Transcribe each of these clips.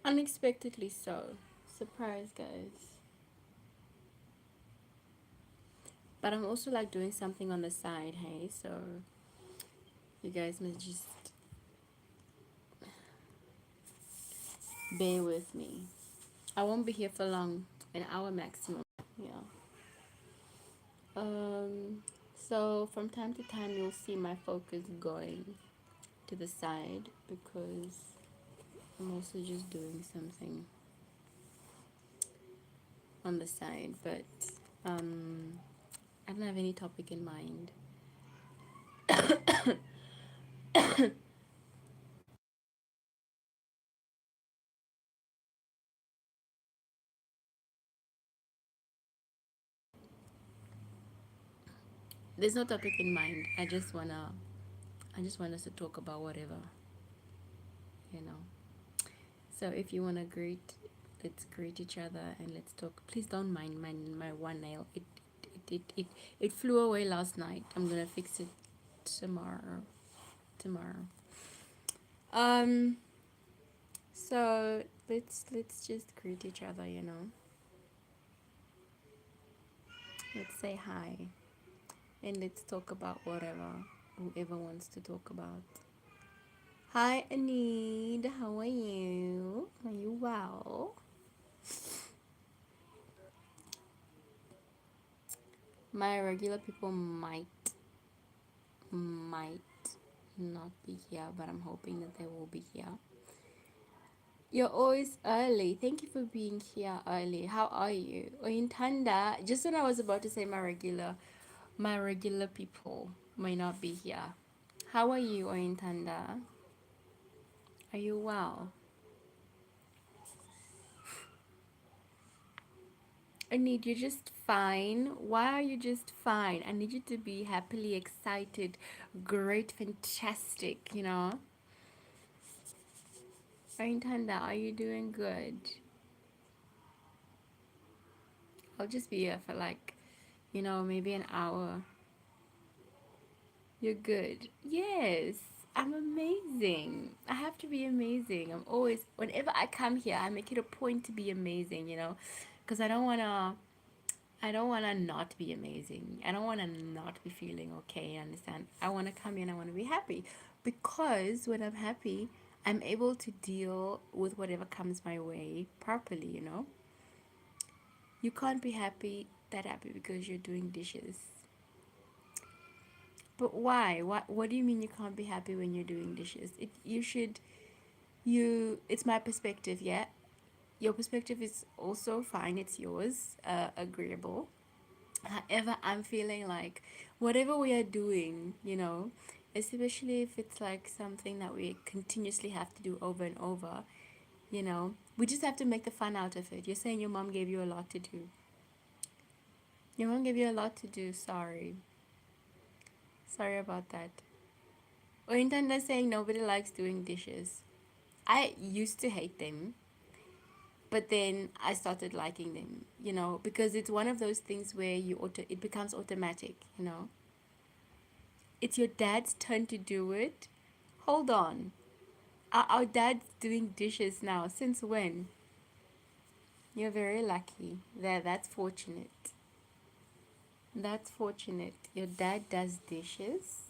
Unexpectedly so. Surprise, guys. But I'm also like doing something on the side, hey? So you guys must just bear with me. I won't be here for long, an hour maximum. Yeah. Um, so from time to time, you'll see my focus going to the side because I'm also just doing something on the side, but um, I don't have any topic in mind. There's no topic in mind. I just want us to talk about whatever, you know. So if you wanna greet, let's greet each other and let's talk. Please don't mind my one nail. It flew away last night. I'm gonna fix it tomorrow. Tomorrow. Um. So let's just greet each other. You know. Let's say hi and let's talk about whatever whoever wants to talk about. Hi, Anid. How are you? Are you well? My regular people might not be here, but I'm hoping that they will be here. You're always early. Thank you for being here early. How are you? Oyintanda, just when I was about to say my regular people might not be here. How are you, Oyintanda? Are you well? I need you just fine. Why are you just fine? I need you to be happily excited, great, fantastic, you know? Oyintanda, are you doing good? I'll just be here for like, maybe an hour. You're good. Yes, I'm amazing. I have to be amazing. I'm always, whenever I come here, I make it a point to be amazing, because I don't want to not be amazing. I don't want to not be feeling okay. Understand? I want to come in, I want to be happy. Because when I'm happy, I'm able to deal with whatever comes my way properly. You can't be that happy because you're doing dishes. But why? What do you mean you can't be happy when you're doing dishes? It's my perspective, yeah. Your perspective is also fine, it's yours, agreeable. However, I'm feeling like whatever we are doing, especially if it's like something that we continuously have to do over and over, we just have to make the fun out of it. You're saying your mom gave you a lot to do. Your mom gave you a lot to do, sorry. Sorry about that. Or Intenda saying nobody likes doing dishes. I used to hate them, but then I started liking them, because it's one of those things where it becomes automatic. It's your dad's turn to do it. Hold on. Our dad's doing dishes now. Since when? You're very lucky. That's fortunate. That's fortunate. Your dad does dishes.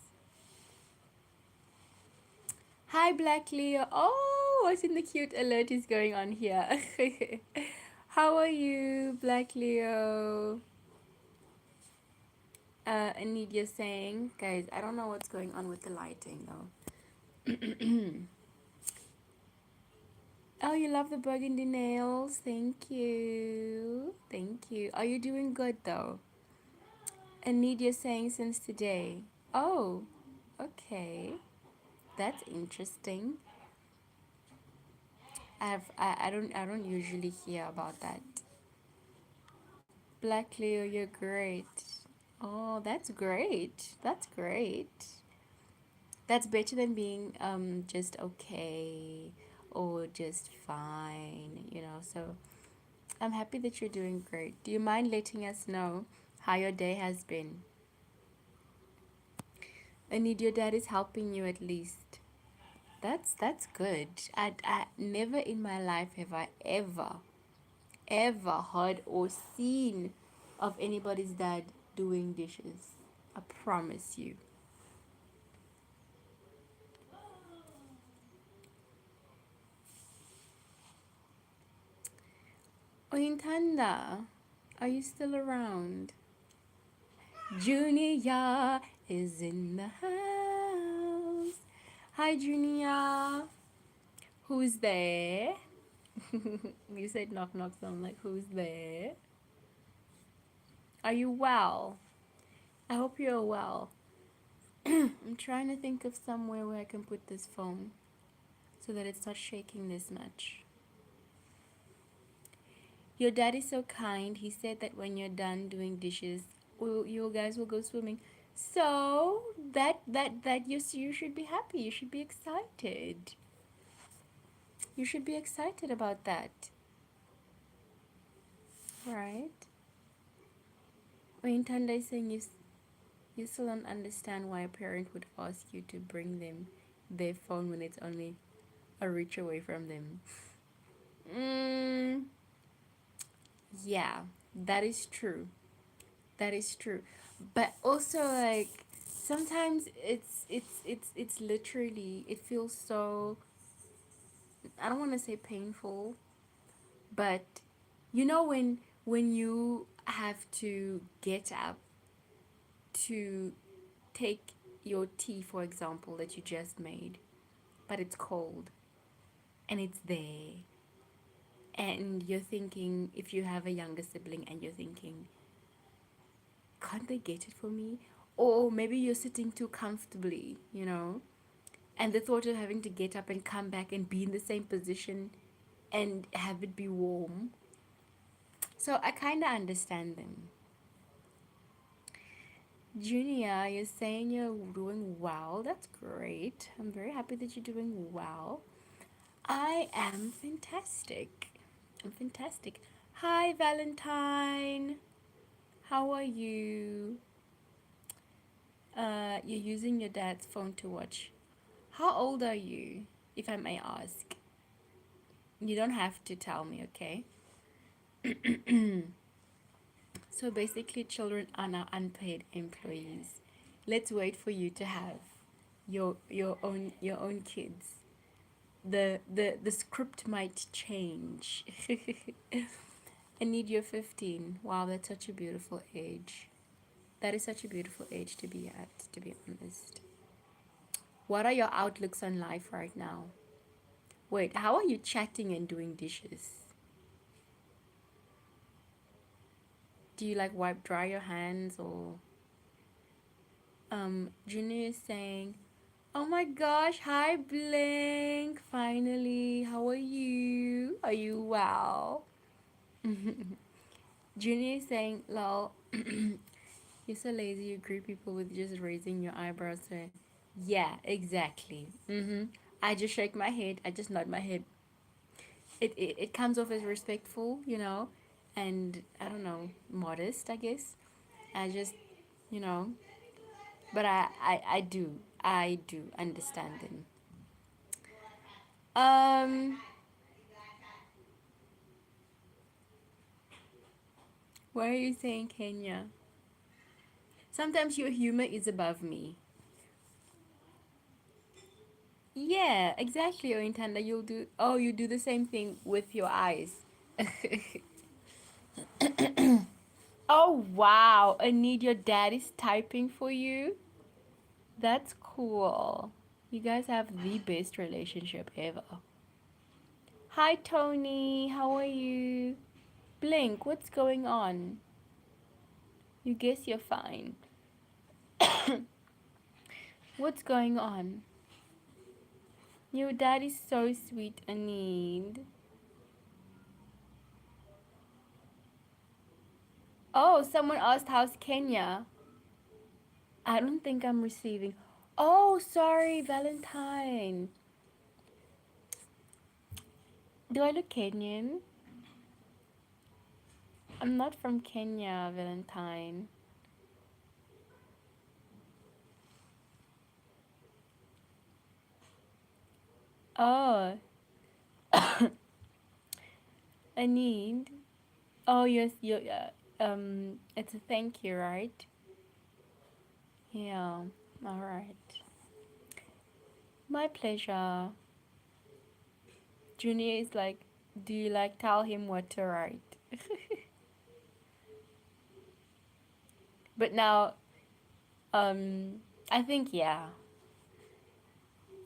Hi, Black Leo. Oh, what's in the cute alert is going on here? How are you, Black Leo? Anidia saying, guys, I don't know what's going on with the lighting though. Oh, you love the burgundy nails. Thank you. Thank you. Are you doing good though? Anidia saying since today. Oh, okay. That's interesting. I don't usually hear about that. Black Leo, you're great. Oh, that's great. That's great. That's better than being just okay or just fine. So I'm happy that you're doing great. Do you mind letting us know how your day has been? I need your dad is helping you at least. That's good. I never in my life have I ever heard or seen of anybody's dad doing dishes. I promise you. Oyintanda, are you still around? Junior is in the house. Hi, Junior. Who's there? You said knock knock, so I'm like, who's there? Are you well? I hope you're well. I'm trying to think of somewhere where I can put this phone so that it's not shaking this much. Your dad is so kind. He said that when you're done doing dishes, you guys will go swimming. So that you should be happy. You should be excited. You should be excited about that, right? When Tanda is saying you still don't understand why a parent would ask you to bring them their phone when it's only a reach away from them. Mm, yeah, that is true. That is true. But also like sometimes it's literally it feels so, I don't want to say painful, but you know when you have to get up to take your tea, for example, that you just made, but it's cold and it's there, and you're thinking, if you have a younger sibling and you're thinking, can't they get it for me? Or maybe you're sitting too comfortably, you know, and the thought of having to get up and come back and be in the same position and have it be warm. So I kind of understand them. Junior, you're saying you're doing well. That's great. I'm very happy that you're doing well. I am fantastic. I'm fantastic. Hi, Valentine. How are you? You're using your dad's phone to watch. How old are you, if I may ask? You don't have to tell me, okay? So basically, children are now unpaid employees. Let's wait for you to have your own kids. The script might change. I need your 15. Wow, that's such a beautiful age. That is such a beautiful age to be at, to be honest. What are your outlooks on life right now? Wait, how are you chatting and doing dishes? Do you like wipe dry your hands, or Junior is saying, oh my gosh, hi Blink. Finally, how are you? Are you well? Junior is saying, lol, you're so lazy, you greet people with just raising your eyebrows. So, yeah, exactly. I just shake my head, I just nod my head. It comes off as respectful, you know, and I don't know, modest, I guess. I just, you know, but I do understand them. Um, why are you saying Kenya? Sometimes your humor is above me. Yeah, exactly, Ointanda. You do the same thing with your eyes. Oh wow, Anid, your dad is typing for you? That's cool. You guys have the best relationship ever. Hi Tony, how are you? Blink, what's going on? You guess you're fine. What's going on? Your dad is so sweet, Anid. Oh, someone asked how's Kenya? I don't think I'm receiving. Oh, sorry, Valentine. Do I look Kenyan? I'm not from Kenya, Valentine. Oh, I need. Oh yes, you. It's a thank you, right? Yeah. All right. My pleasure. Junior is like, do you like tell him what to write? But now, um, I think yeah,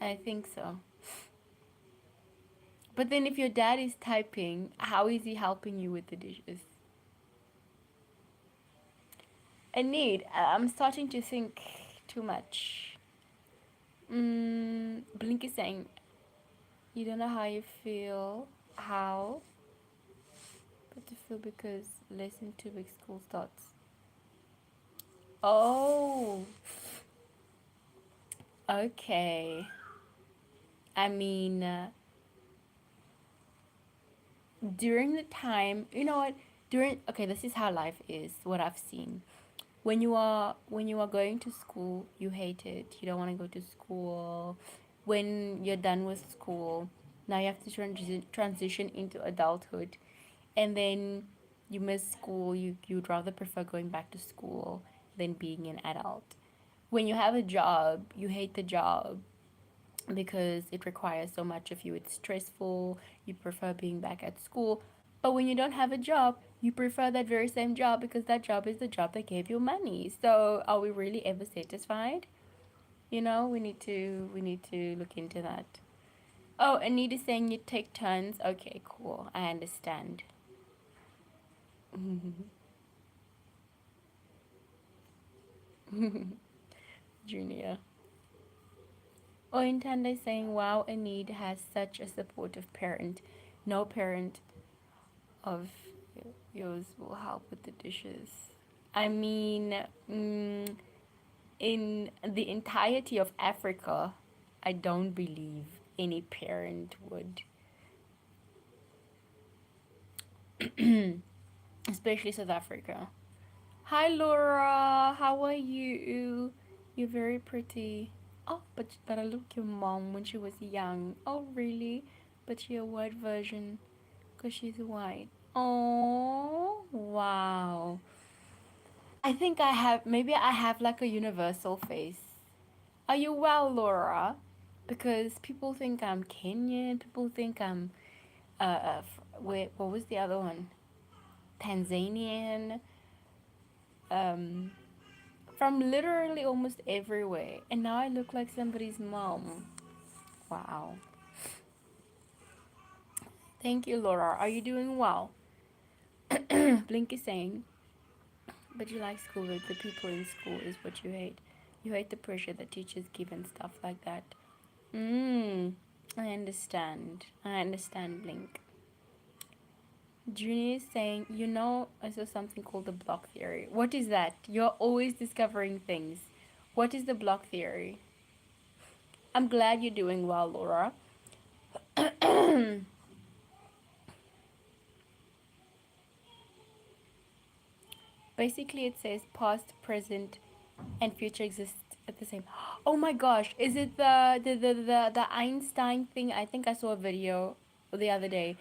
I think so. But then if your dad is typing, how is he helping you with the dishes? I need. I'm starting to think too much. Blink is saying you don't know how you feel. How? But to feel because less than 2 weeks school starts. Oh, okay. I mean, during the time, you know what? During okay, this is how life is. What I've seen. When you are going to school, you hate it. You don't want to go to school. When you're done with school, now you have to transition into adulthood, and then you miss school. You'd rather prefer going back to school than being an adult. When you have a job, you hate the job because it requires so much of you. It's stressful. You prefer being back at school. But when you don't have a job, you prefer that very same job because that job is the job that gave you money. So are we really ever satisfied? We need to look into that. Oh, Anita's saying you take turns. Okay, cool. I understand. Junior. Oh, Intanda is saying, wow, Anita has such a supportive parent. No parent of yours will help with the dishes. I mean, in the entirety of Africa, I don't believe any parent would, especially South Africa. Hi, Laura. How are you? You're very pretty. Oh, but I looked your mom when she was young. Oh, really? But she a white version, cause she's white. Oh, wow. I think maybe I have like a universal face. Are you well, Laura? Because people think I'm Kenyan. People think I'm, wait, what was the other one? Tanzanian. Um, from literally almost everywhere. And now I look like somebody's mom. Wow. Thank you, Laura. Are you doing well? Blink is saying, but you like school, but the people in school is what you hate. You hate the pressure that teachers give and stuff like that. I understand. I understand, Blink. Junior is saying, I saw something called the block theory. What is that? You're always discovering things. What is the block theory? I'm glad you're doing well, Laura. Basically, it says past, present, and future exist at the same. Oh my gosh, is it the Einstein thing? I think I saw a video the other day,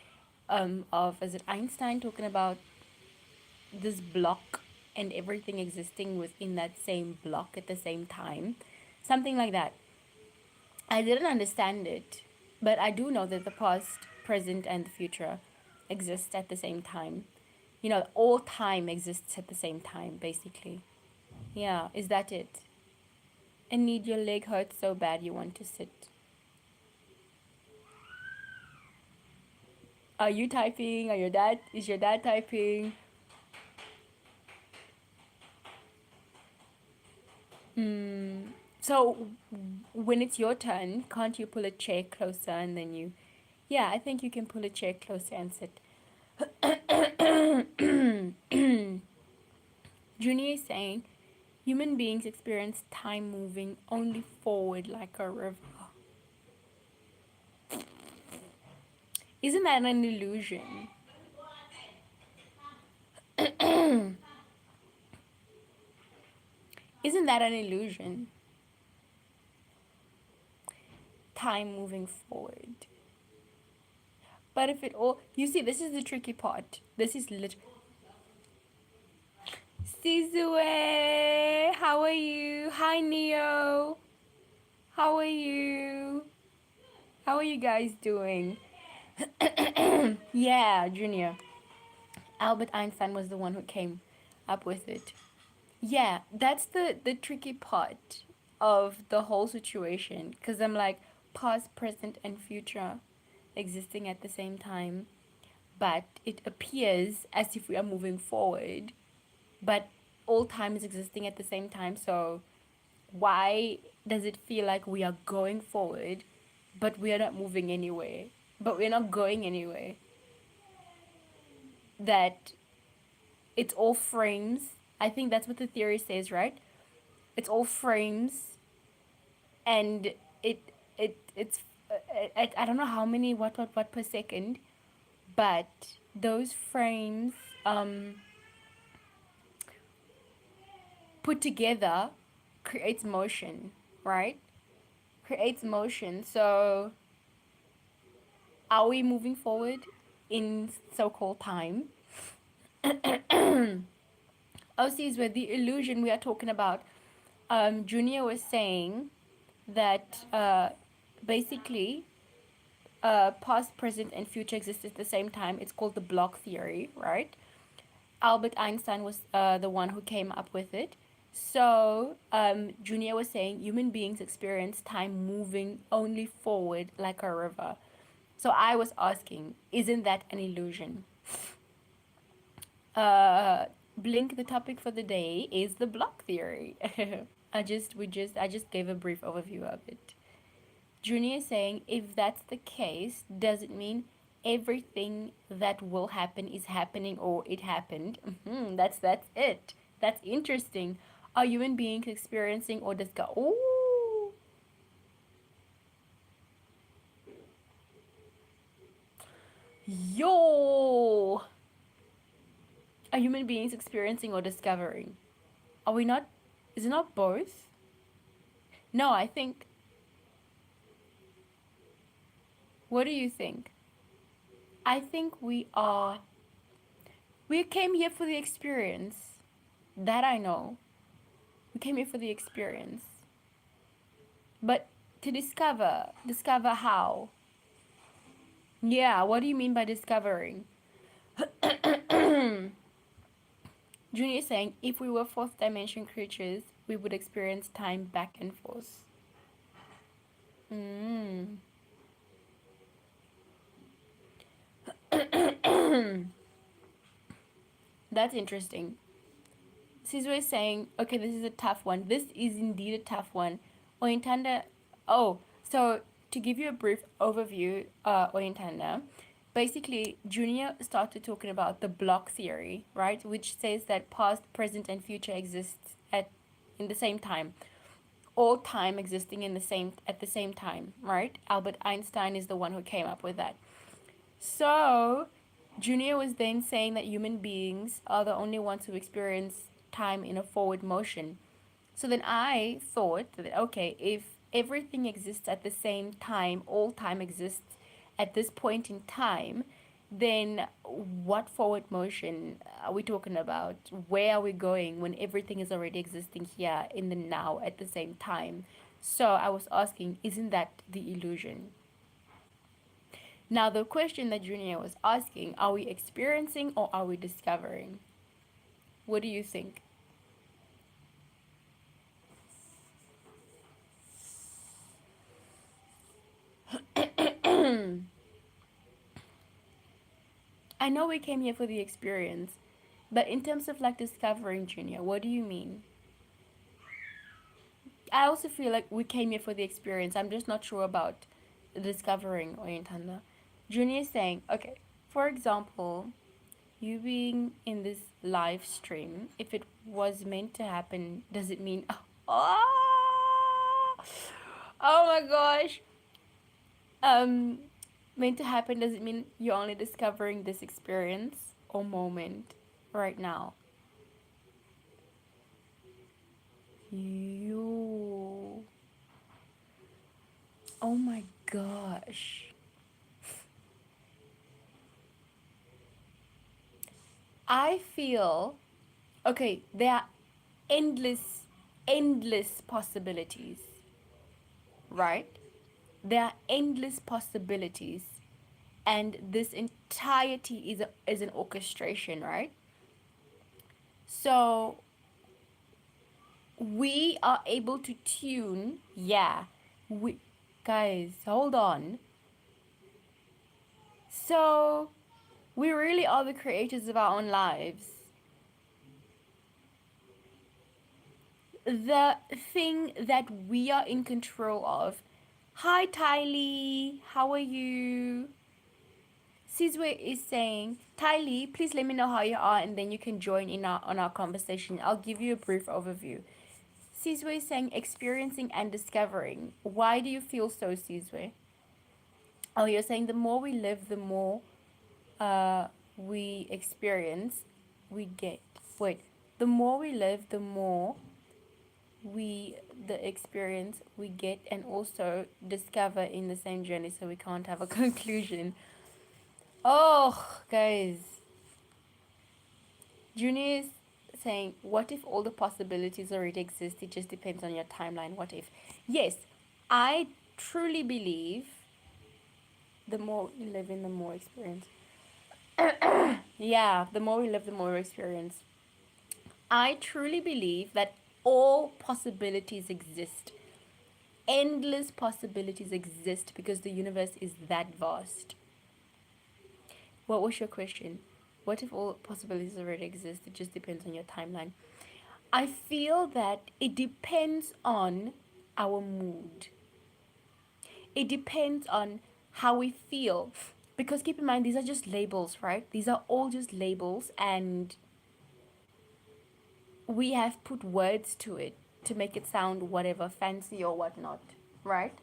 of is it Einstein talking about this block and everything existing within that same block at the same time, something like that. I didn't understand it, but I do know that the past, present, and the future exist at the same time. All time exists at the same time, basically. Yeah, is that it? And need your leg hurts so bad you want to sit. Are you typing? Is your dad typing? So when it's your turn, can't you pull a chair closer and then you. Yeah, I think you can pull a chair closer and sit. Junior is saying human beings experience time moving only forward like a river. Isn't that an illusion? Isn't that an illusion? time moving forward. But if it all, you see, this is the tricky part. This is Sizue, how are you? Hi, Neo. How are you? How are you guys doing? Yeah, Junior. Albert Einstein was the one who came up with it. Yeah, that's the tricky part of the whole situation because I'm like past, present, and future existing at the same time, but it appears as if we are moving forward, but all time is existing at the same time. So why does it feel like we are going forward, but we are not moving anywhere? But we're not going anywhere. That it's all frames. I think that's what the theory says, right? It's all frames, and it's I don't know how many what per second, but those frames um put together creates motion, right? Creates motion. So are we moving forward in so-called time? OC is where the illusion we are talking about. Junior was saying that basically past, present, and future exist at the same time. It's called the block theory, right? Albert Einstein was the one who came up with it. So Junior was saying human beings experience time moving only forward like a river. So I was asking, isn't that an illusion? Blink, the topic for the day is the block theory. I just gave a brief overview of it. Junior is saying if that's the case, does it mean everything that will happen is happening or it happened? That's it. That's interesting. Are human beings experiencing or discover? Oh, yo! Are human beings experiencing or discovering? Are we not? Is it not both? No, I think. What do you think? I think we are. We came here for the experience. That I know. We came here for the experience. But to discover how. Yeah, what do you mean by discovering? Junior is saying if we were fourth dimension creatures, we would experience time back and forth. Mm. That's interesting. Sizwe is saying, okay, this is a tough one. This is indeed a tough one. Oyentanda, oh, so to give you a brief overview, Oyentanda, basically, Junior started talking about the block theory, right? Which says that past, present, and future exists in the same time. All time existing at the same time, right? Albert Einstein is the one who came up with that. So, Junior was then saying that human beings are the only ones who experience time in a forward motion. So then I thought that, okay, if everything exists at the same time, all time exists at this point in time, then what forward motion are we talking about? Where are we going when everything is already existing here in the now at the same time? So I was asking, isn't that the illusion? Now, the question that Junior was asking, are we experiencing or are we discovering? What do you think? I know we came here for the experience, but in terms of like discovering, Junior, what do you mean? I also feel like we came here for the experience. I'm just not sure about discovering Oyentanda. Junior is saying, okay, for example, you being in this live stream, if it was meant to happen, does it mean, oh, oh my gosh, um, meant to happen, does it mean you're only discovering this experience or moment right now? You. Oh my gosh. I feel, okay, there are endless possibilities, right? There are endless possibilities, and this entirety is an orchestration, right? So we are able to tune, yeah. We, guys, hold on. So we really are the creators of our own lives. The thing that we are in control of. Hi, Tylee. How are you? Sizwe is saying, Tylee, please let me know how you are, and then you can join in on our conversation. I'll give you a brief overview. Sizwe is saying, experiencing and discovering. Why do you feel so, Sizwe? Oh, you're saying the more we live, the more we experience, we get. Wait, the more we live, the more we the experience we get and also discover in the same journey, so we can't have a conclusion. Oh, guys, Junior is saying, what if all the possibilities already exist? It just depends on your timeline. What if? Yes, I truly believe the more we live in, the more experience. Yeah, the more we live, the more we experience. I truly believe that all possibilities exist. Endless possibilities exist because the universe is that vast. What was your question? What if all possibilities already exist? It just depends on your timeline. I feel that it depends on our mood. It depends on how we feel. Because keep in mind, these are just labels, right? These are all just labels, and we have put words to it to make it sound whatever, fancy or whatnot, right?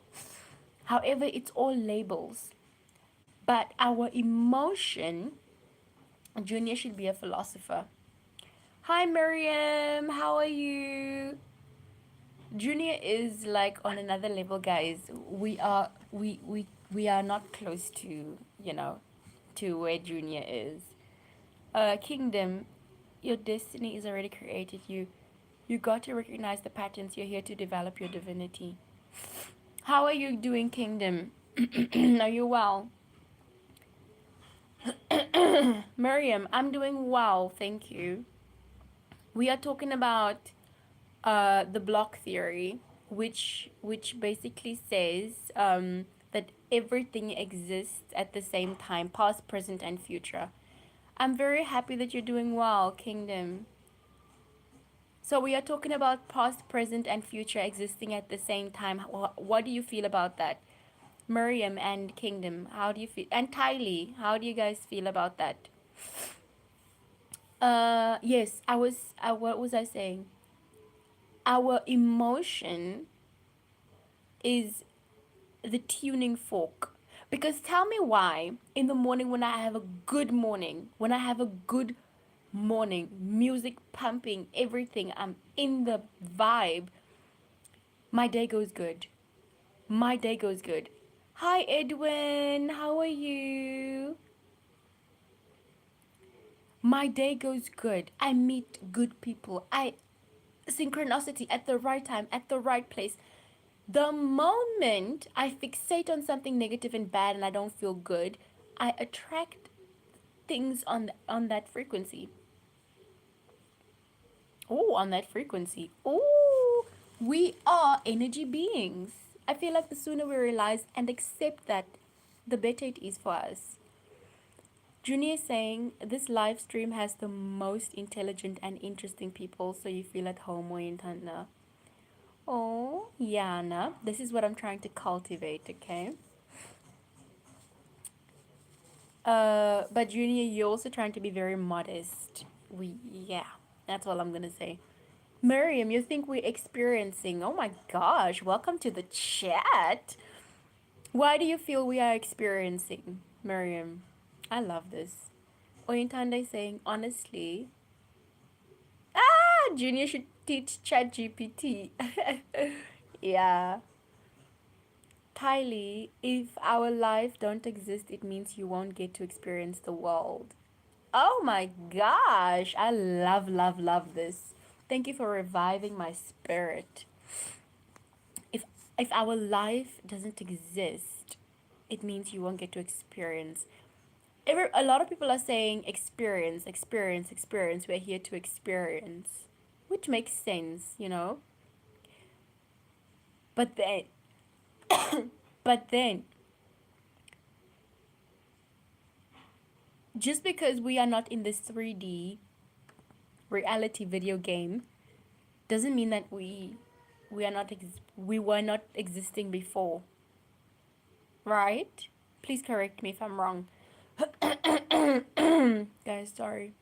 However, it's all labels. But our emotion, Junior should be a philosopher. Hi, Miriam, how are you? Junior is like on another level, guys. We are not close to, to where Junior is. Kingdom, your destiny is already created. You got to recognize the patterns. You're here to develop your divinity. How are you doing, Kingdom? Are you well? Miriam, I'm doing well, thank you. We are talking about the block theory, which basically says that everything exists at the same time, past, present, and future. I'm very happy that you're doing well, Kingdom. So we are talking about past, present, and future existing at the same time. What do you feel about that? Miriam and Kingdom, how do you feel? And Tylee, how do you guys feel about that? Yes, what was I saying? Our emotion is the tuning fork. Because tell me why in the morning when I have a good morning, when I have a good morning, music pumping, everything, I'm in the vibe, my day goes good. My day goes good. Hi, Edwin. How are you? My day goes good. I meet good people. I synchronicity at the right time, at the right place. The moment I fixate on something negative and bad and I don't feel good, I attract things on that frequency. Oh, on that frequency. Oh, we are energy beings. I feel like the sooner we realize and accept that, the better it is for us. Junior is saying this live stream has the most intelligent and interesting people, so you feel at home or in Tanda. Oh, Yana, this is what I'm trying to cultivate, okay? But Junior, you're also trying to be very modest. Yeah, that's all I'm gonna say. Miriam, you think we're experiencing? Oh my gosh, welcome to the chat. Why do you feel we are experiencing, Miriam? I love this. Oyintande saying, honestly, Junior should teach ChatGPT. Yeah. Kylie, if our life don't exist, it means you won't get to experience the world. Oh my gosh, I love, love, love this. Thank you for reviving my spirit. If if our life doesn't exist, it means you won't get to experience. A lot of people are saying experience, experience, experience. We're here to experience, which makes sense, you know. But then, but then, just because we are not in this 3D reality video game doesn't mean that we are not we were not existing before, right? Please correct me if I'm wrong. Guys, sorry.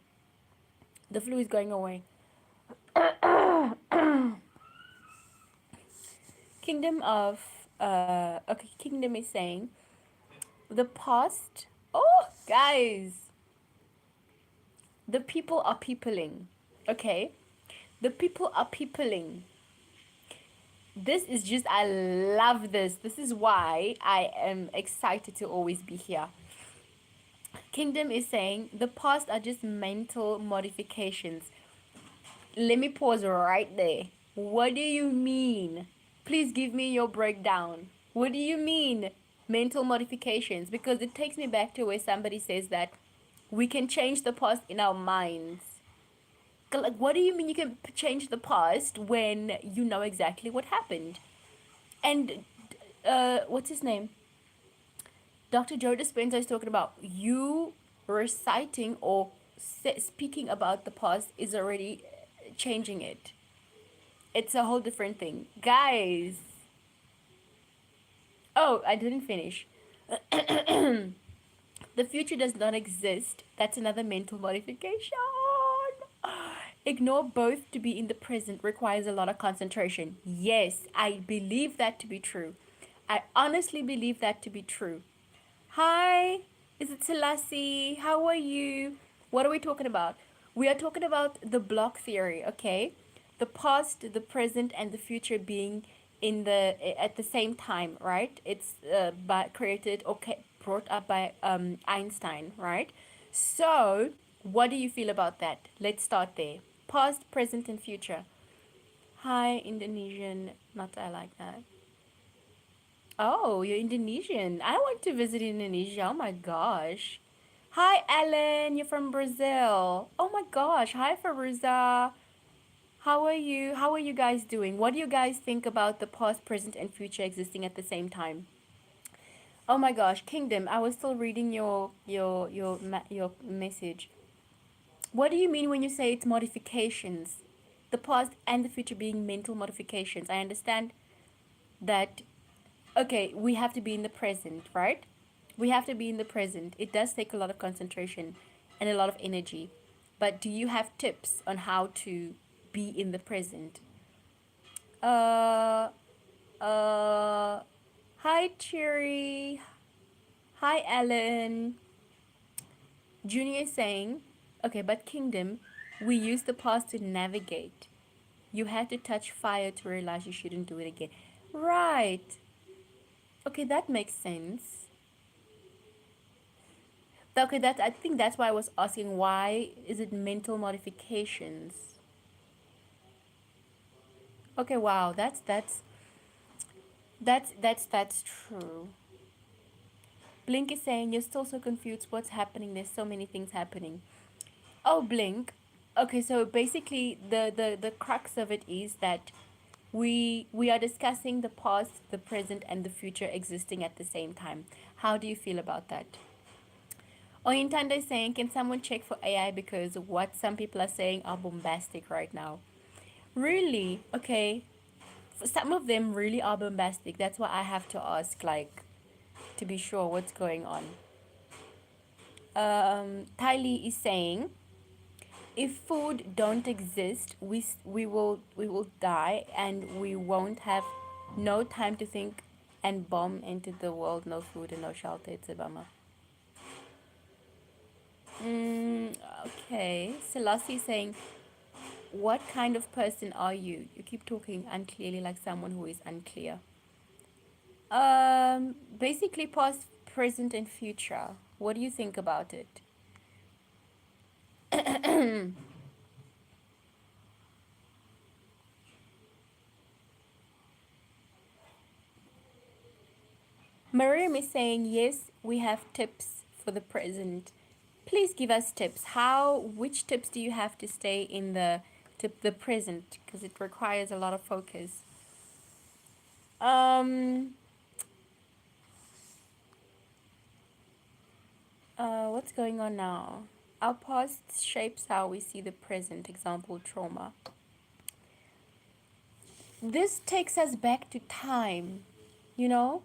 The flu is going away. Kingdom of okay, Kingdom is saying the past. Oh, guys, the people are peopling. Okay, the people are peopling. This is just, I love this. This is why I am excited to always be here. Kingdom is saying the past are just mental modifications. Let me pause right there. What do you mean? Please give me your breakdown. What do you mean mental modifications? Because it takes me back to where somebody says that we can change the past in our minds. Like, what do you mean you can change the past when you know exactly what happened? And what's his name? Dr. Joe Dispenza is talking about you reciting or speaking about the past is already changing it. It's a whole different thing. Guys, oh, I didn't finish. The future does not exist. That's another mental modification. Ignore both to be in the present requires a lot of concentration. Yes, I believe that to be true. I honestly believe that to be true. Hi, is it Selassie? How are you? What are we talking about? We are talking about the block theory, okay? The past, the present, and the future being in the at the same time, right? It's created, okay, brought up by Einstein, right? So, what do you feel about that? Let's start there. Past, present, and future. Hi, Indonesian. Not I like that. Oh, you're Indonesian. I want to visit Indonesia. Oh my gosh. Hi, Ellen. You're from Brazil. Oh my gosh. Hi, Faruza. How are you? How are you guys doing? What do you guys think about the past, present, and future existing at the same time? Oh my gosh, Kingdom. I was still reading your message. What do you mean when you say it's modifications? The past and the future being mental modifications. I understand that. Okay, we have to be in the present, right? We have to be in the present. It does take a lot of concentration and a lot of energy. But do you have tips on how to be in the present? Uh, hi, Cherry. Hi, Ellen. Junior is saying, okay, but Kingdom, we use the past to navigate. You had to touch fire to realize you shouldn't do it again. Right. Okay, that makes sense. Okay, that I think that's why I was asking why is it mental modifications? Okay, wow, that's true. Blink is saying you're still so confused. What's happening? There's so many things happening. Oh, Blink. Okay, so basically the crux of it is that we are discussing the past, the present, and the future existing at the same time. How do you feel about that? Oyintanda is saying, can someone check for AI because what some people are saying are bombastic right now? Really? Okay. Some of them really are bombastic. That's why I have to ask, like, to be sure what's going on. Tylee is saying, if food don't exist, we will die and we won't have no time to think and bomb into the world. No food and no shelter. It's a bummer. Mm, okay. Selassie is saying, what kind of person are you? You keep talking unclearly like someone who is unclear. Basically past, present, and future. What do you think about it? Miriam is saying, yes, we have tips for the present. Please give us tips. Which tips do you have to stay in the present? Because it requires a lot of focus. Um, what's going on now? Our past shapes how we see the present, example, trauma. This takes us back to time, you know?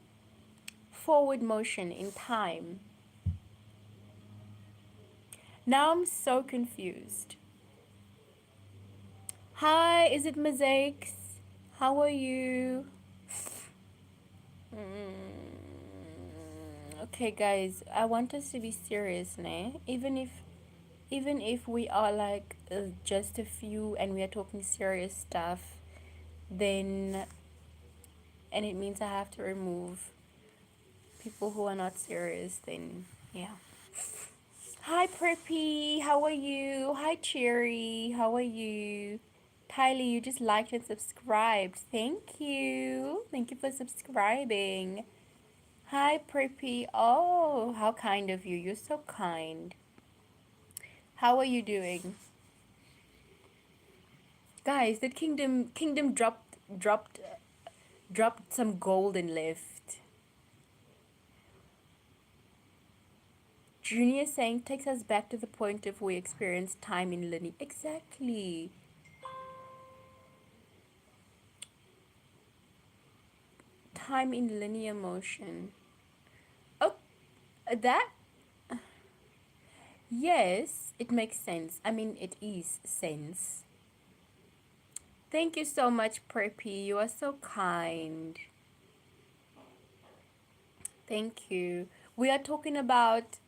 Forward motion in time. Now I'm so confused. Hi, is it Mosaics? How are you? Okay, guys, I want us to be serious, ne? Even if we are like just a few and we are talking serious stuff, then and it means I have to remove people who are not serious, then yeah. Hi Preppy, how are you? Hi Cherry, how are you? Kylie, you just liked and subscribed. Thank you. Thank you for subscribing. Hi Preppy. Oh, how kind of you. You're so kind. How are you doing? Guys, did Kingdom dropped some gold and left. Junior saying takes us back to the point of we experience time in linear. Exactly. Time in linear motion. Oh, that yes, it makes sense. I mean, it is sense. Thank you so much, Preppy. You are so kind. Thank you. We are talking about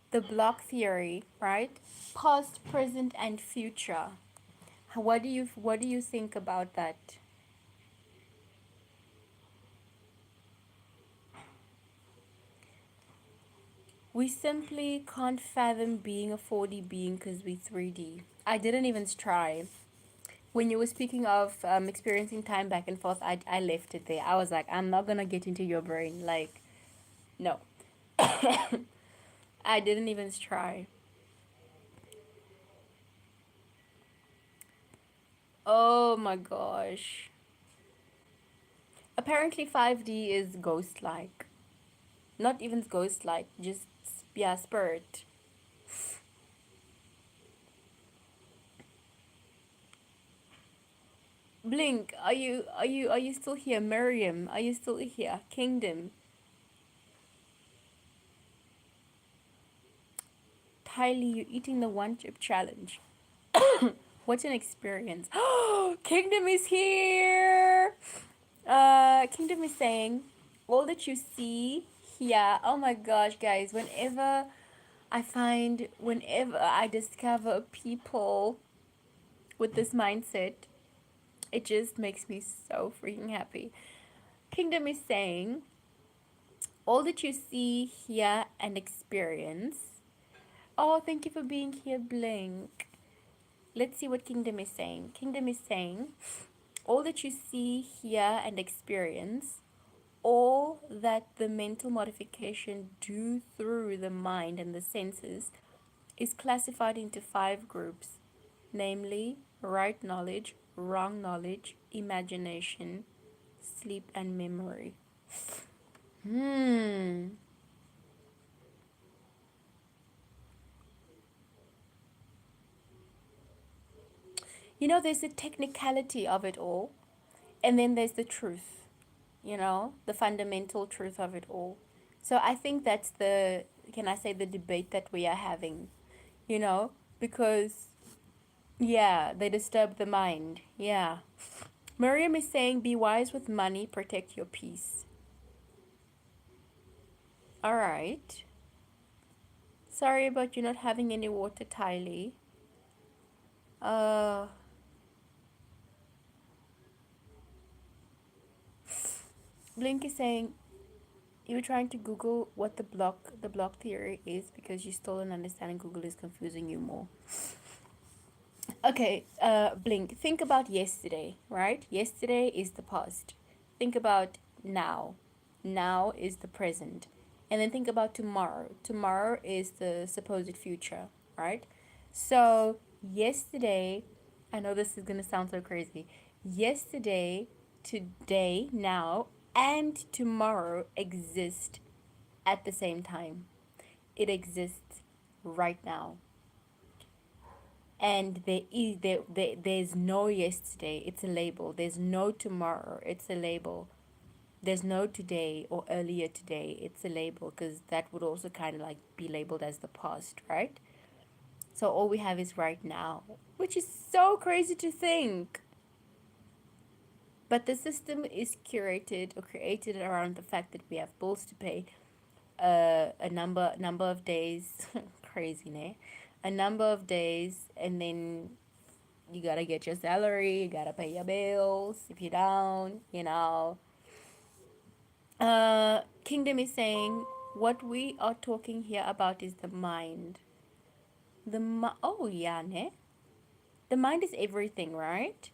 the block theory, right? Past, present, and future. What do you think about that? We simply can't fathom being a 4D being because we 3D. I didn't even try. When you were speaking of experiencing time back and forth, I left it there. I was like, I'm not gonna get into your brain. Like, no. I didn't even try. Oh my gosh. Apparently 5D is ghost-like. Not even ghost-like, just yeah, spirit. Blink, are you still here? Miriam, are you still here? Kingdom. Tylee, you eating the one chip challenge. What an experience. Kingdom is here. Kingdom is saying, all that you see here. Oh my gosh, guys, whenever I discover people with this mindset, it just makes me so freaking happy. Kingdom is saying, all that you see, hear, and experience. Oh, thank you for being here, Blink. Let's see what Kingdom is saying. Kingdom is saying, all that you see, hear, and experience, all that the mental modification do through the mind and the senses is classified into 5 groups, namely right knowledge, wrong knowledge, imagination, sleep, and memory. Hmm. There's the technicality of it all, and then there's the truth, the fundamental truth of it all. So I think that's can I say, the debate that we are having, you know, because, yeah, they disturb the mind. Yeah. Miriam is saying, be wise with money, protect your peace. All right. Sorry about you not having any water, Tylee. Uh, Blink is saying, You were trying to Google what the block theory is because you still don't understand and Google is confusing you more. Okay, Blink. Think about yesterday, right? Yesterday is the past. Think about now. Now is the present. And then think about tomorrow. Tomorrow is the supposed future, right? So, yesterday, I know this is going to sound so crazy. Yesterday, today, now, and tomorrow exist at the same time. It exists right now, and there's no yesterday, it's a label. There's no tomorrow, it's a label. There's no today or earlier today, it's a label, because that would also kind of like be labeled as the past, right? So all we have is right now, which is so crazy to think. But the system is curated or created around the fact that we have bills to pay, a number of days. Crazy, ne? A number of days, and then you gotta get your salary, you gotta pay your bills. If you don't, Kingdom is saying what we are talking here about is the mind. Oh yeah, ne? The mind is everything, right?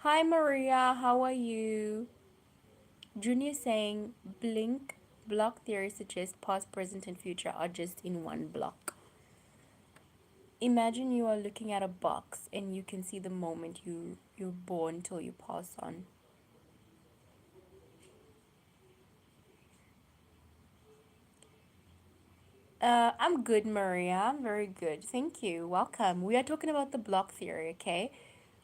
Hi Maria, how are you? Junior saying blink block theory suggests past, present, and future are just in one block. Imagine you are looking at a box and you can see the moment you're born till you pass on. I'm good, Maria. I'm very good. Thank you. Welcome. We are talking about the block theory, okay?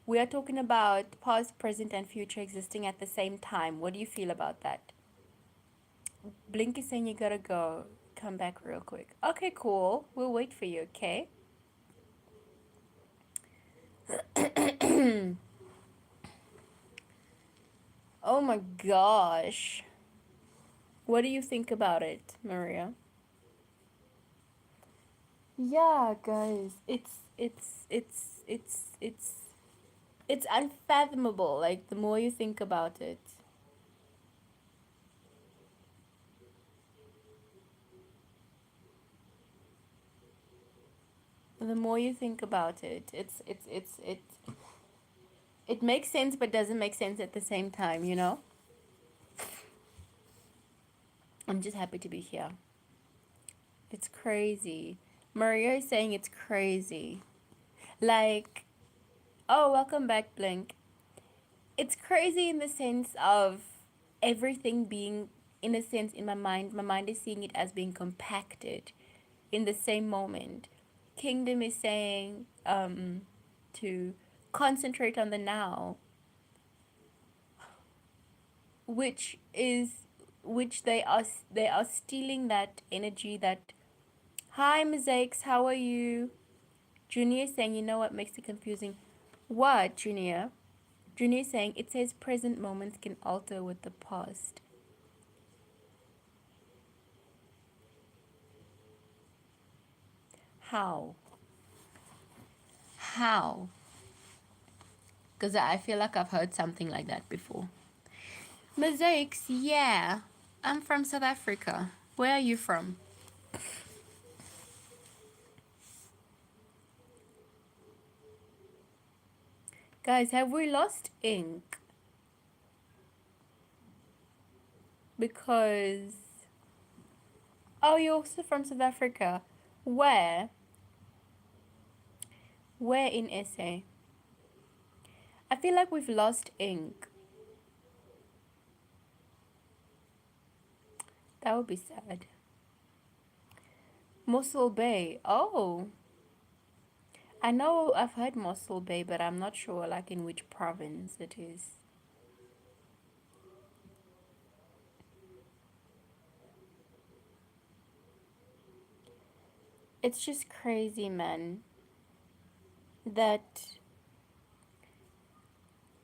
We are talking about past, present, and future existing at the same time. What do you feel about that? Blink is saying you gotta go. Come back real quick. Okay, cool. We'll wait for you, okay? Oh my gosh. What do you think about it, Maria? Yeah, guys, it's unfathomable. Like the more you think about it, the more you think about it, it makes sense but doesn't make sense at the same time, you know? I'm just happy to be here. It's crazy. Maria is saying it's crazy. Like, oh, welcome back, Blink. It's crazy in the sense of everything being, in a sense, in my mind is seeing it as being compacted in the same moment. Kingdom is saying to concentrate on the now, which is which they are stealing that energy. That hi mosaics, how are you? Junior is saying, you know what makes it confusing? What, Junior? Junior is saying it says present moments can alter with the past. How? How? Because I feel like I've heard something like that before. Mosaics, yeah. I'm from South Africa. Where are you from? Guys, have we lost ink? Because. Oh, you're also from South Africa. Where? Where in SA? I feel like we've lost ink. That would be sad. Mossel Bay. Oh. I know I've heard Mossel Bay, but I'm not sure like in which province it is. It's just crazy, man. That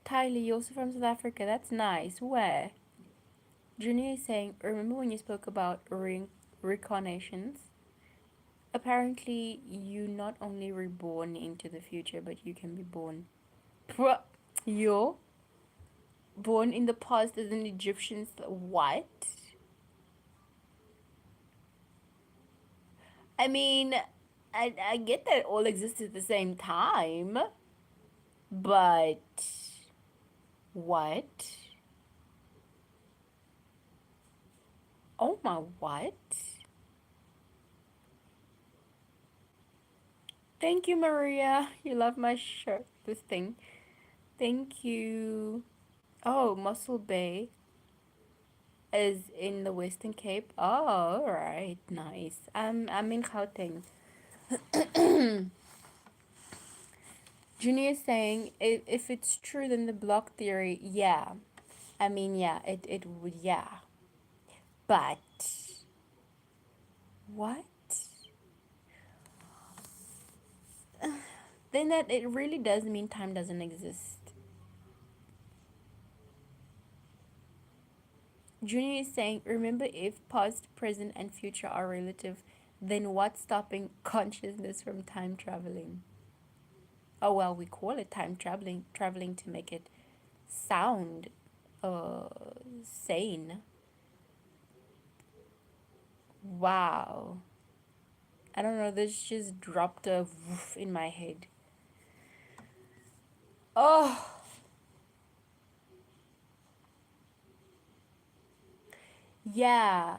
Tyler, you're also from South Africa. That's nice. Where? Junior is saying, remember when you spoke about reincarnations? Apparently, you not only reborn into the future, but you can be born. You're born in the past as an Egyptian. What? I mean, I get that it all exists at the same time, but what? Oh my, what? Thank you, Maria. You love my shirt, this thing. Thank you. Oh, Muscle Bay is in the Western Cape. Oh, all right, nice. I'm in Gauteng. Junior is saying if it's true, then the block theory, yeah. I mean, yeah, it would, yeah. But what? Then that it really does mean time doesn't exist. Junior is saying, remember, if past, present, and future are relative, then what's stopping consciousness from time traveling? Oh well, we call it time traveling to make it sound uh sane. Wow. I don't know, this just dropped a woof in my head. Oh, yeah.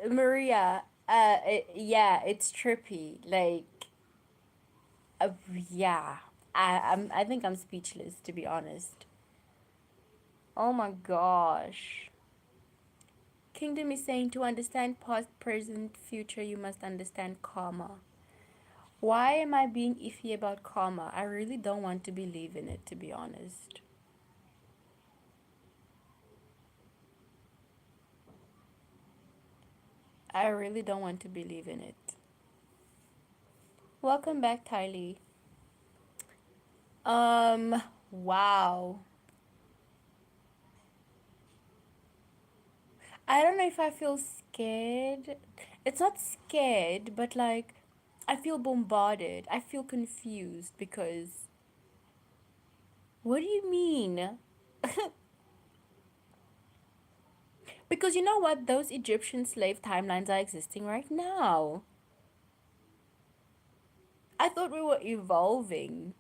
Maria, yeah, it's trippy. Like, uh, yeah. I think I'm speechless, to be honest. Oh my gosh. Kingdom is saying to understand past, present, future, you must understand karma. Why am I being iffy about karma? I really don't want to believe in it, to be honest. I really don't want to believe in it. Welcome back, Tylee. Wow. I don't know if I feel scared. It's not scared, but like I feel bombarded. I feel confused because what do you mean? Because you know what? Those Egyptian slave timelines are existing right now. I thought we were evolving.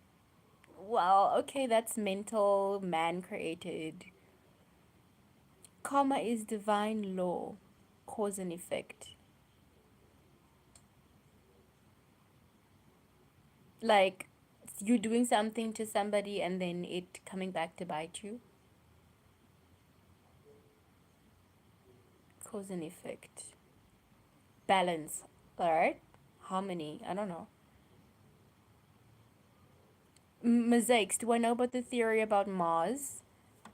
Well, okay, that's mental, man created. Karma is divine law, cause and effect. Like you doing something to somebody and then it coming back to bite you. Cause and effect. Balance, alright? Harmony, I don't know. Mosaics, do I know about the theory about Mars?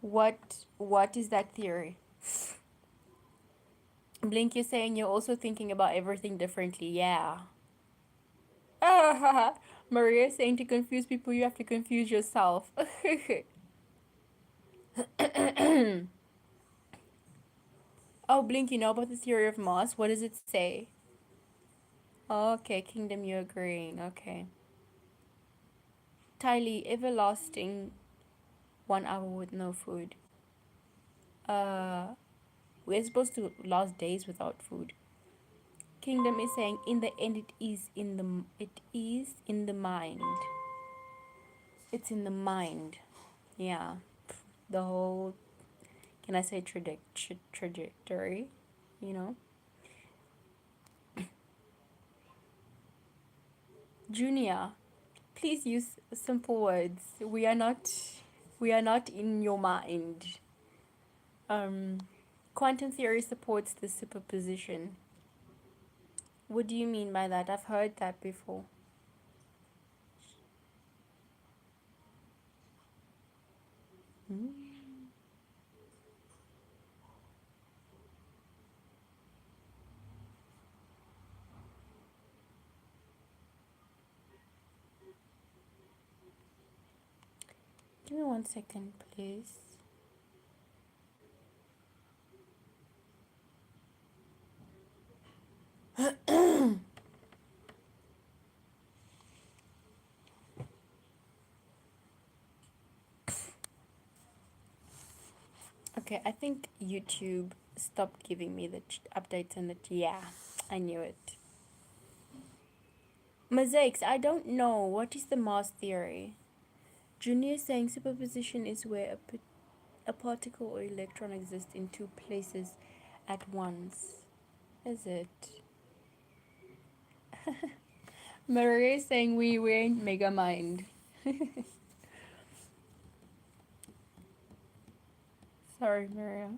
What is that theory? Blink, you're saying you're also thinking about everything differently. Yeah. Maria saying to confuse people, you have to confuse yourself. Oh, Blink, you know about the theory of Mars? What does it say? Okay, Kingdom, you're agreeing. Okay. Tylee, everlasting 1 hour with no food. Uh, we're supposed to last days without food. Kingdom is saying, in the end, it is in the mind. It's in the mind. Yeah. The whole, can I say trajectory? You know? Junior, please use simple words. We are not in your mind. Um, quantum theory supports the superposition. What do you mean by that? I've heard that before. Hmm? Give me 1 second, please. Okay, I think YouTube stopped giving me the updates on it. Yeah, I knew it. Mosaics, I don't know. What is the Mars theory? Junior is saying superposition is where a particle or electron exists in two places at once. Is it? Maria is saying we ain't mega mind. Sorry, Maria.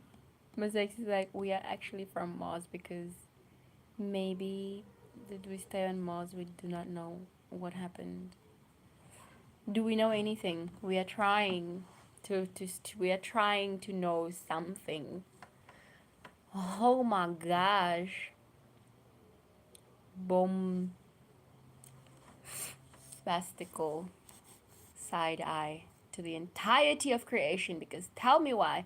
Mosaics is like we are actually from Mars because maybe did we stay on Mars? We do not know what happened. Do we know anything? We are trying we are trying to know something. Oh my gosh. Boom. Spastical side eye to the entirety of creation, because tell me why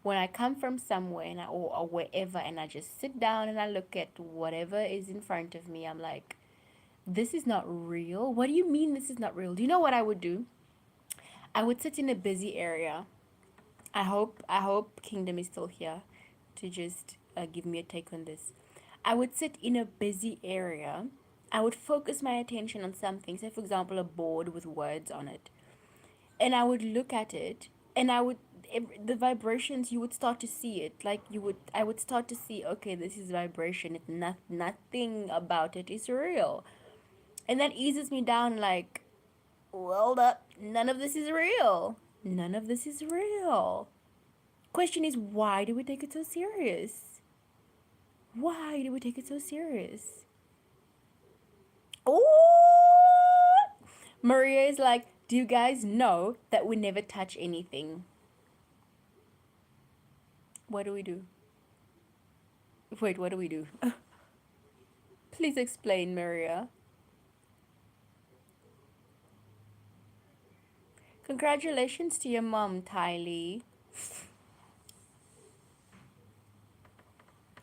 when I come from somewhere and or wherever and I just sit down and I look at whatever is in front of me, I'm like, this is not real. What do you mean this is not real? Do you know what I would do? I would sit in a busy area. I hope Kingdom is still here to just give me a take on this. I would sit in a busy area. I would focus my attention on something, say for example a board with words on it, and I would look at it, and the vibrations, you would start to see it. Like I would start to see, okay, this is vibration. Nothing about it is real, and that eases me down. Like, well, none of this is real. None of this is real. Question is, why do we take it so serious? Why do we take it so serious? Oh, Maria is like, do you guys know that we never touch anything? What do we do? Wait, what do we do? Please explain, Maria. Congratulations to your mom, Tylee.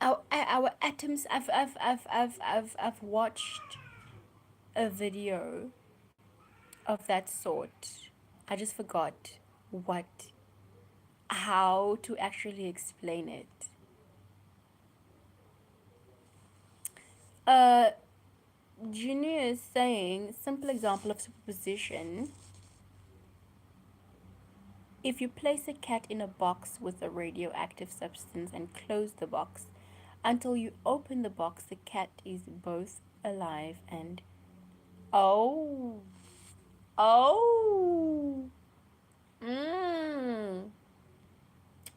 Our atoms. I've watched a video of that sort. I just forgot how to actually explain it. Uh, Junior is saying, simple example of superposition. If you place a cat in a box with a radioactive substance and close the box, until you open the box, the cat is both alive and... Oh. Oh. Mmm.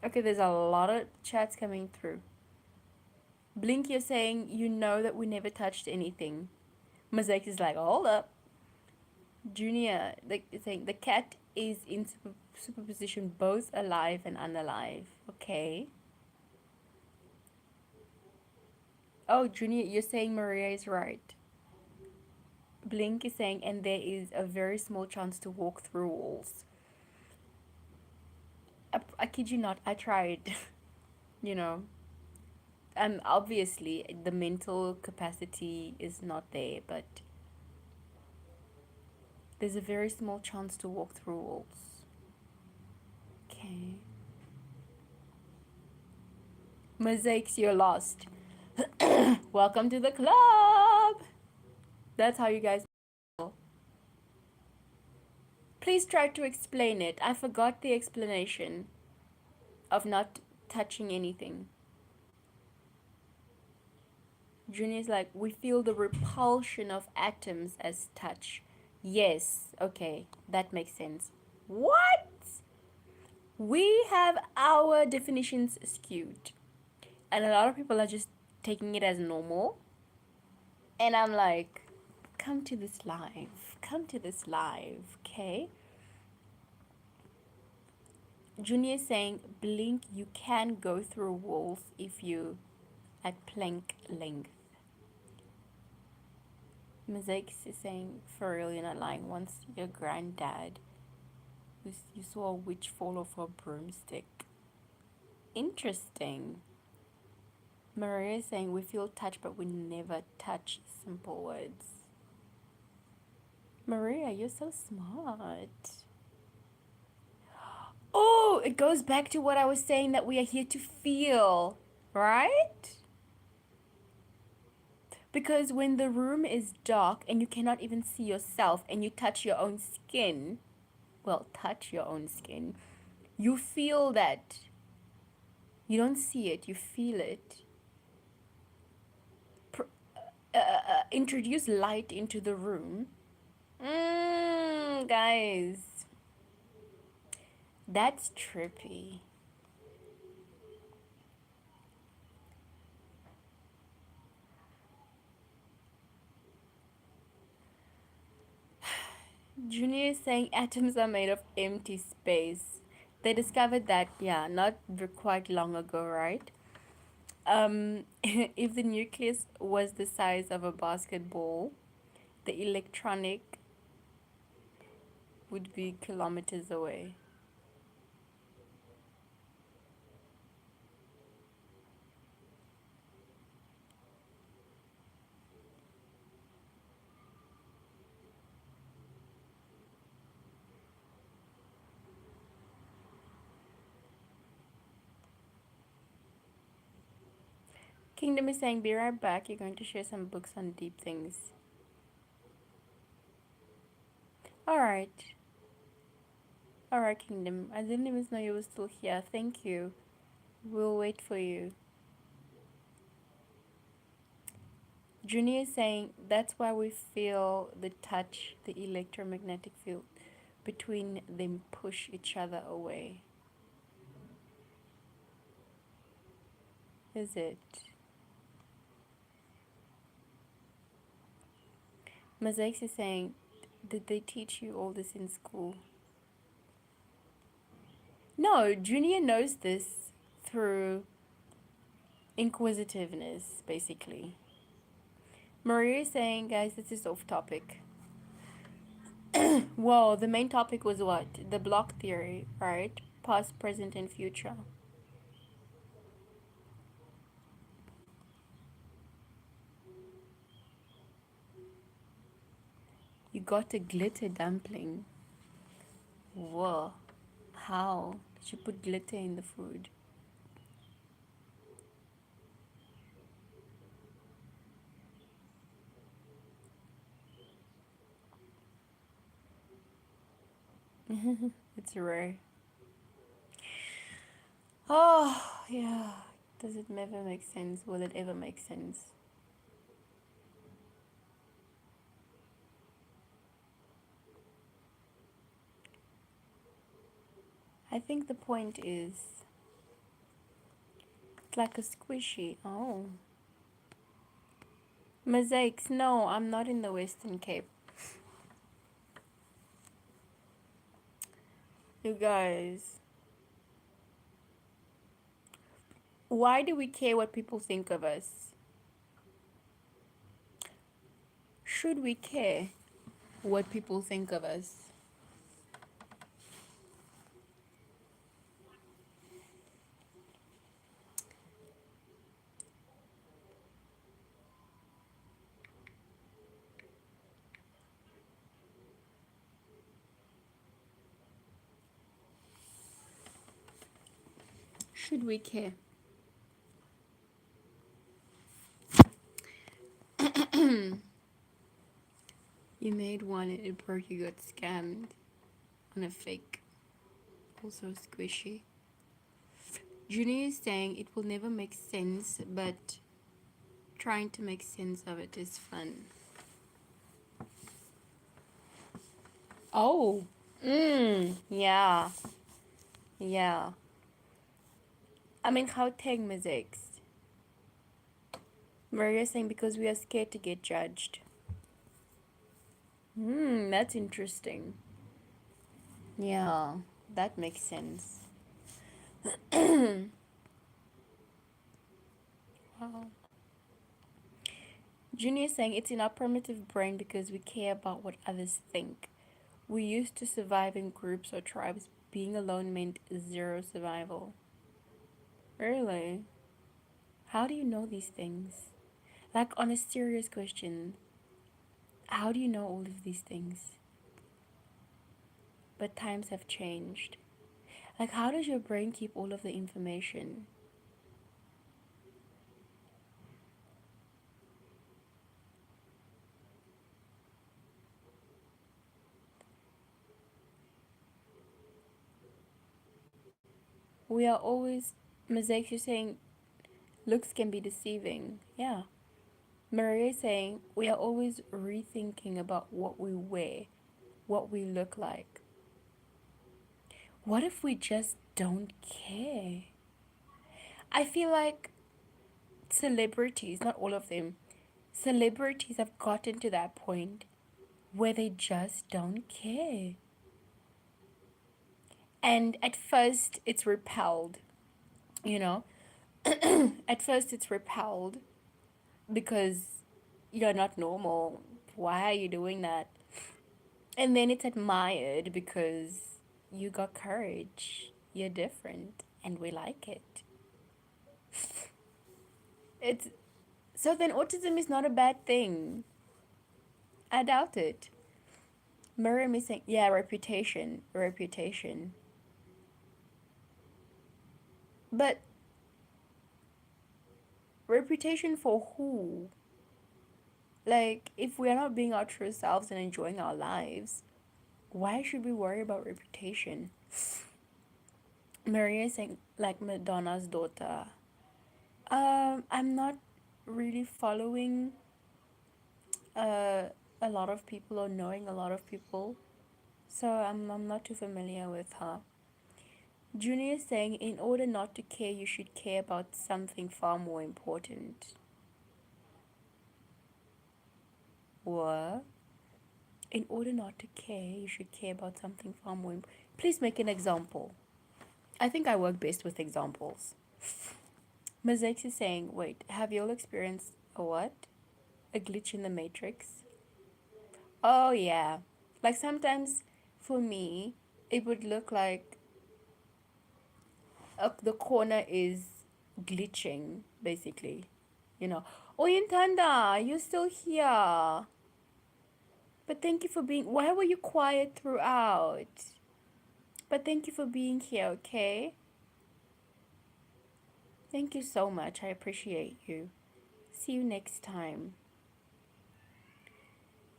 Okay, there's a lot of chats coming through. Blink, you're saying you know that we never touched anything. Mosaic is like, hold up. Junior, like, saying the cat is in superposition, both alive and unalive. Okay. Oh, Junior, you're saying Maria is right. Blink is saying, and there is a very small chance to walk through walls. I kid you not, I tried. You know, obviously the mental capacity is not there, but there's a very small chance to walk through walls. Okay. Mosaics, you're lost. Welcome to the club. That's how you guys feel. Please try to explain it. I forgot the explanation of not touching anything. Junior's like, we feel the repulsion of atoms as touch. Yes, okay, that makes sense. What? We have our definitions skewed. And a lot of people are just taking it as normal. And I'm like, come to this live. Come to this live, okay? Junior is saying, Blink, you can go through walls if you at Planck length. Mosaic is saying, for real, you're not lying. Once your granddad, you saw a witch fall off a broomstick. Interesting. Maria is saying, we feel touch, but we never touch simple words. Maria, you're so smart. Oh, it goes back to what I was saying, that we are here to feel, right? Because when the room is dark and you cannot even see yourself and you touch your own skin, well, touch your own skin, you feel that. You don't see it, you feel it. Introduce light into the room. Guys, that's trippy. Junior is saying atoms are made of empty space. They discovered that, yeah, not quite long ago, right? If the nucleus was the size of a basketball, the electronic would be kilometers away. Kingdom is saying, be right back. You're going to share some books on deep things. All right. All right, Kingdom. I didn't even know you were still here. Thank you. We'll wait for you. Junior is saying that's why we feel the touch, the electromagnetic field between them push each other away. Is it? Mosaics is saying, did they teach you all this in school? No, Junior knows this through inquisitiveness, basically. Maria is saying, guys, this is off topic. Well, the main topic was what? The block theory, right? Past, present, and future. You got a glitter dumpling. Whoa. How? Did you put glitter in the food? It's rare. Oh, yeah. Does it never make sense? Will it ever make sense? I think the point is it's like a squishy. Oh. Mosaics. No, I'm not in the Western Cape. You guys. Why do we care what people think of us? Should we care what people think of us? Should we care? You made one and it broke, you got scammed on a fake. Also squishy. Junior is saying it will never make sense, but trying to make sense of it is fun. Oh. Yeah. Yeah. I'm in Gauteng, Mosaics. Maria is saying because we are scared to get judged. That's interesting. Yeah, that makes sense. Wow. Junior is saying it's in our primitive brain because we care about what others think. We used to survive in groups or tribes. Being alone meant zero survival. Really? How do you know these things? Like, on a serious question, how do you know all of these things? But times have changed. Like, how does your brain keep all of the information? We are always, Mosaic, you're saying looks can be deceiving. Yeah. Maria is saying we are always rethinking about what we wear, what we look like. What if we just don't care? I feel like celebrities, not all of them, celebrities have gotten to that point where they just don't care. And at first, it's repelled, you know? At first, it's repelled because you're not normal. Why are you doing that? And then it's admired because you got courage. You're different and we like it. It's so then autism is not a bad thing. I doubt it. Miriam is saying, yeah, reputation, reputation. But reputation for who? Like, if we are not being our true selves and enjoying our lives, why should we worry about reputation? Maria is saying, like Madonna's daughter. I'm not really following uh, a lot of people or knowing a lot of people, so I'm not too familiar with her. Junior is saying, in order not to care, you should care about something far more important. What? In order not to care, you should care about something far more important. Please make an example. I think I work best with examples. Mosaic is saying, wait, have you all experienced a what? A glitch in the matrix? Oh, yeah. Like sometimes for me, it would look like the corner is glitching, basically. You know, Oyentanda, you're still here. But thank you for being. Why were you quiet throughout? But thank you for being here, okay? Thank you so much. I appreciate you. See you next time.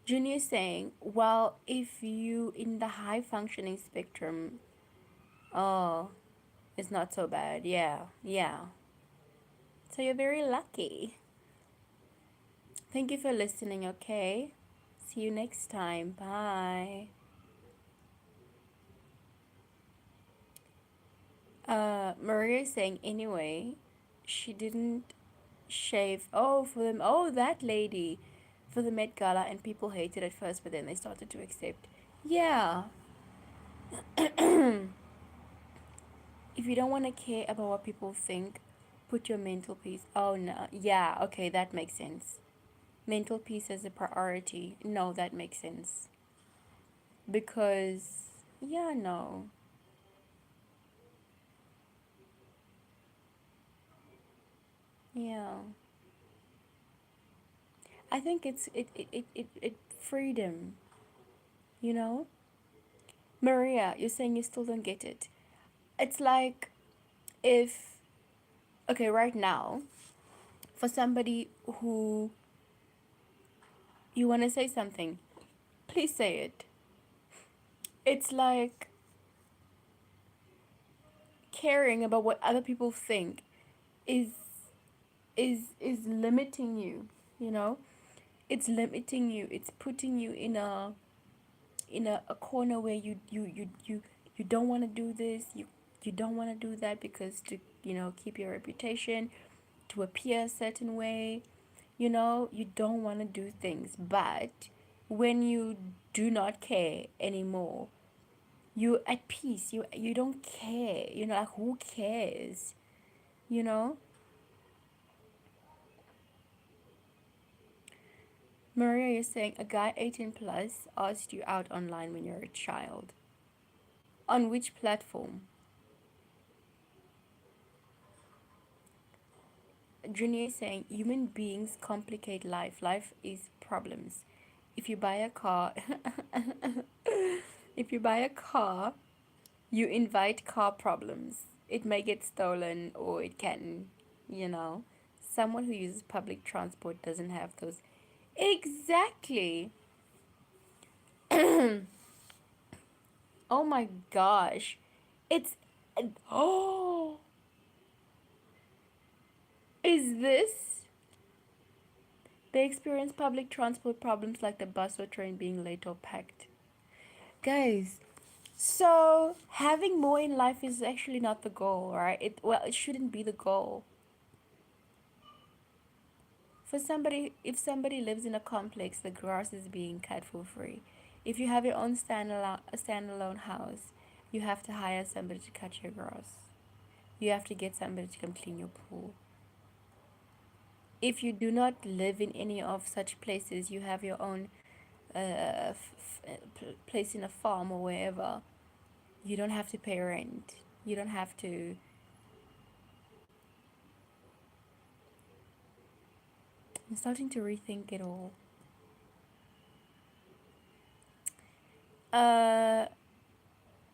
Junior saying, well, if you in the high functioning spectrum, oh, it's not so bad. Yeah, yeah. So you're very lucky. Thank you for listening, okay? See you next time. Bye. Maria is saying, anyway, she didn't shave. Oh, for them. Oh, that lady. For the Met Gala, and people hated at first, but then they started to accept. Yeah. If you don't want to care about what people think, put your mental peace. Oh, no. Yeah, okay, that makes sense. Mental peace as a priority. No, that makes sense. Because, yeah, no. Yeah. I think it freedom, you know? Maria, you're saying you still don't get it. It's like if, okay, right now, for somebody who you want to say something, please say it. It's like caring about what other people think is is limiting you, you know? It's limiting you. It's putting you in a corner where you don't want to do this, you don't want to do that because to, keep your reputation, to appear a certain way, you don't want to do things. But when you do not care anymore, you're at peace. You don't care. Like, who cares? You know? Maria is saying a guy 18 plus asked you out online when you're a child. On which platform? Junior is saying human beings complicate life. Life is problems. If you buy a car, if you buy a car, you invite car problems. It may get stolen or it can, you know. Someone who uses public transport doesn't have those. Exactly. Oh my gosh. It's Is this? They experience public transport problems like the bus or train being late or packed. Guys, so having more in life is actually not the goal, right? It shouldn't be the goal. For somebody, if somebody lives in a complex, the grass is being cut for free. If you have your own standalone house, you have to hire somebody to cut your grass. You have to get somebody to come clean your pool. If you do not live in any of such places, you have your own place in a farm or wherever. You don't have to pay rent. You don't have to. I'm starting to rethink it all. Uh,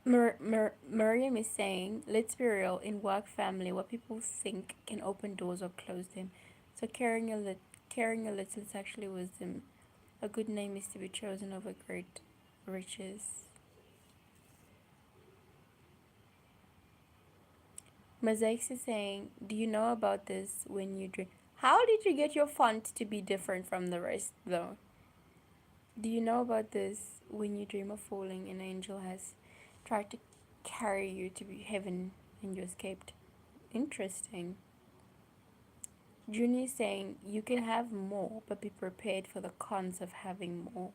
Miriam is saying, let's be real, in work family, what people think can open doors or close them. So caring a little is actually wisdom. A good name is to be chosen over great riches. Mosaics is saying, do you know about this when you drink? How did you get your font to be different from the rest, though? Do you know about this when you dream of falling, an angel has tried to carry you to heaven and you escaped? Interesting. Junie is saying, you can have more, but be prepared for the cons of having more.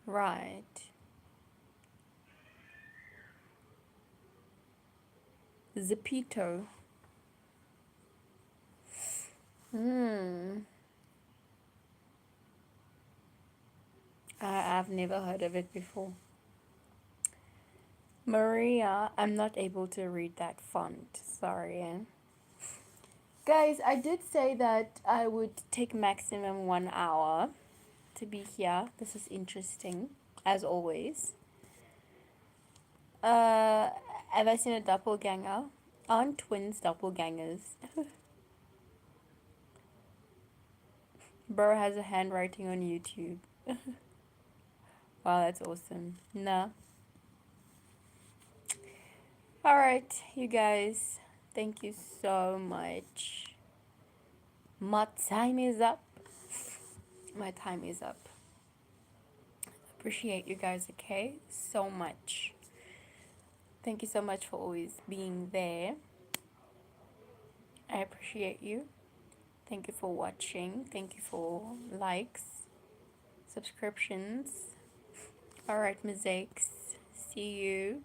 Right. Zepito. I've never heard of it before. Maria, I'm not able to read that font. Sorry. Guys, I did say that I would take maximum 1 hour to be here. This is interesting, as always. Have I seen a doppelganger? Aren't twins doppelgangers? Bro has a handwriting on YouTube. Wow, that's awesome. Nah. Alright, you guys. Thank you so much. My time is up. My time is up. Appreciate you guys, okay? So much. Thank you so much for always being there. I appreciate you. Thank you for watching. Thank you for likes, subscriptions. Alright, mosaics. See you.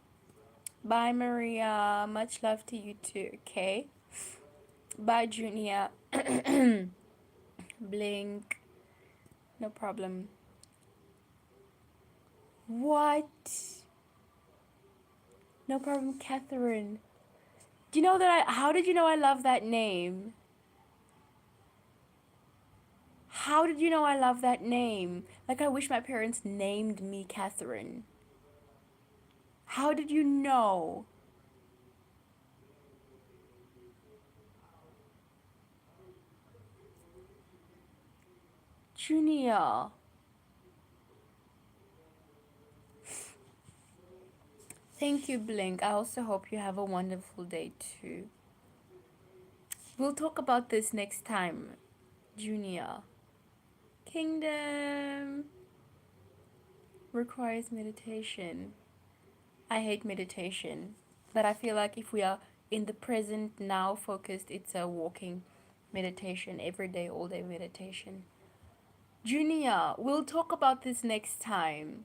Bye, Maria. Much love to you too, okay? Bye, Junior. Blink. No problem. What? No problem, Catherine. Do you know that how did you know I love that name? How did you know I love that name? Like, I wish my parents named me Catherine. How did you know? Junior. Thank you, Blink. I also hope you have a wonderful day too. We'll talk about this next time, Junior. Kingdom requires meditation. I hate meditation, but I feel like if we are in the present now focused, it's a walking meditation, every day, all day meditation. Junior, we'll talk about this next time.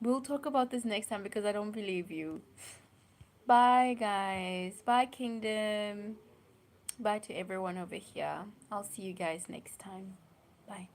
We'll talk about this next time because I don't believe you. Bye, guys. Bye, Kingdom. Bye to everyone over here. I'll see you guys next time. Bye.